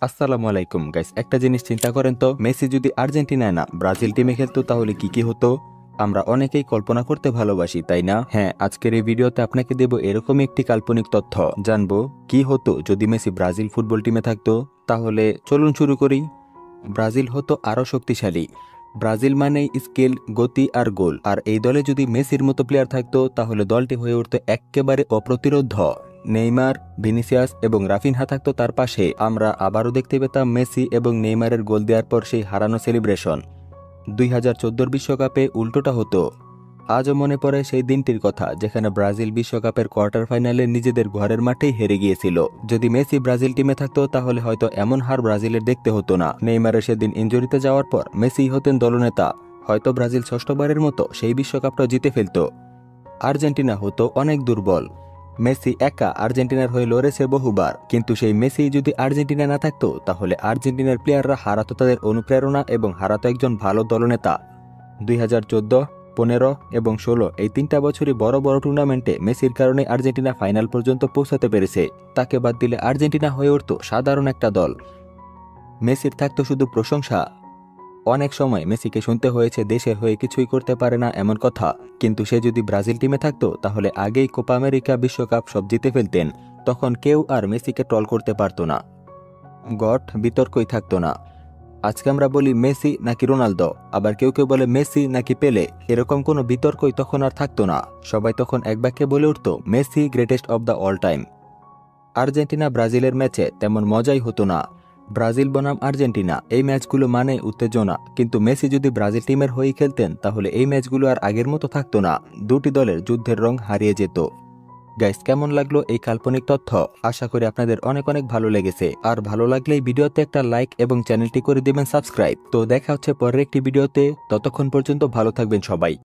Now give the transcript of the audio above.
আসসালামু আলাইকুম গাইস, একটা জিনিস চিন্তা করেন তো, মেসি যদি আর্জেন্টিনায় না ব্রাজিল টিমে খেলতো তাহলে কি হতো। আমরা অনেকেই কল্পনা করতে ভালোবাসি, তাই না? হ্যাঁ, আজকের এই ভিডিওতে আপনাকে দেব এরকমই একটি কাল্পনিক তথ্য। জানবো কি হতো যদি মেসি ব্রাজিল ফুটবল টিমে থাকতো। তাহলে চলুন শুরু করি। ব্রাজিল হতো আরও শক্তিশালী। ব্রাজিল মানেই স্কিল, গতি আর গোল। আর এই দলে যদি মেসির মতো প্লেয়ার থাকতো তাহলে দলটি হয়ে উঠতো একেবারে অপ্রতিরোধ্য। নেইমার, ভিনিসিয়াস এবং রাফিনহা থাকতো তার পাশে। আমরা আবারও দেখতে পেতাম মেসি এবং নেইমারের গোল দেওয়ার পর সেই হারানো সেলিব্রেশন। 2014 বিশ্বকাপে উল্টোটা হতো। আজও মনে পড়ে সেই দিনটির কথা যেখানে ব্রাজিল বিশ্বকাপের কোয়ার্টার ফাইনালে নিজেদের ঘরের মাঠেই হেরে গিয়েছিল। যদি মেসি ব্রাজিল টিমে থাকতো তাহলে হয়তো এমন হার ব্রাজিলের দেখতে হতো না। নেইমারের সেদিন ইনজুরিতে যাওয়ার পর মেসি হতেন দলনেতা। হয়তো ব্রাজিল ষষ্ঠবারের মতো সেই বিশ্বকাপটা জিতে ফেলত। আর্জেন্টিনা হতো অনেক দুর্বল। মেসি একা আর্জেন্টিনার হয়ে লড়েছে বহুবার, কিন্তু সেই মেসি যদি আর্জেন্টিনা না থাকতো তাহলে আর্জেন্টিনার প্লেয়াররা হারাতো তাদের অনুপ্রেরণা এবং হারাতো একজন ভালো দলনেতা। 2014, 15 এবং 16 এই 3টা বছরই বড় বড় টুর্নামেন্টে মেসির কারণে আর্জেন্টিনা ফাইনাল পর্যন্ত পৌঁছাতে পেরেছে। তাকে বাদ দিলে আর্জেন্টিনা হয়ে উঠত সাধারণ একটা দল। মেসির থাকতো শুধু প্রশংসা। অনেক সময় মেসিকে শুনতে হয়েছে দেশের হয়ে কিছুই করতে পারে না এমন কথা, কিন্তু সে যদি ব্রাজিল টিমে থাকতো তাহলে আগেই কোপা আমেরিকা, বিশ্বকাপ সব জিতে ফেলতেন। তখন কেউ আর মেসিকে ট্রল করতে পারতো না। গট বিতর্কই থাকতো না। আজকে আমরা বলি মেসি নাকি রোনালদো, আবার কেউ কেউ বলে মেসি নাকি পেলে। এরকম কোনো বিতর্কই তখন আর থাকতো না। সবাই তখন এক বাক্যে বলে উঠত Messi greatest of the all time. Argentina ব্রাজিলের ম্যাচে তেমন মজাই হতো না। ব্রাজিল বনাম আর্জেন্টিনা এই ম্যাচগুলো মানে উত্তেজনা, কিন্তু মেসি যদি ব্রাজিল টিমের হয়ে খেলতেন তাহলে এই ম্যাচগুলো আর আগের মতো থাকতো না। দুটি দলের যুদ্ধের রং হারিয়ে যেত। গাইস, কেমন লাগলো এই কাল্পনিক তথ্য? আশা করি আপনাদের অনেক অনেক ভালো লেগেছে। আর ভালো লাগলে এই ভিডিওতে একটা লাইক এবং চ্যানেলটি করে দিবেন সাবস্ক্রাইব। তো দেখা হচ্ছে পরের একটি ভিডিওতে। ততক্ষণ পর্যন্ত ভালো থাকবেন সবাই।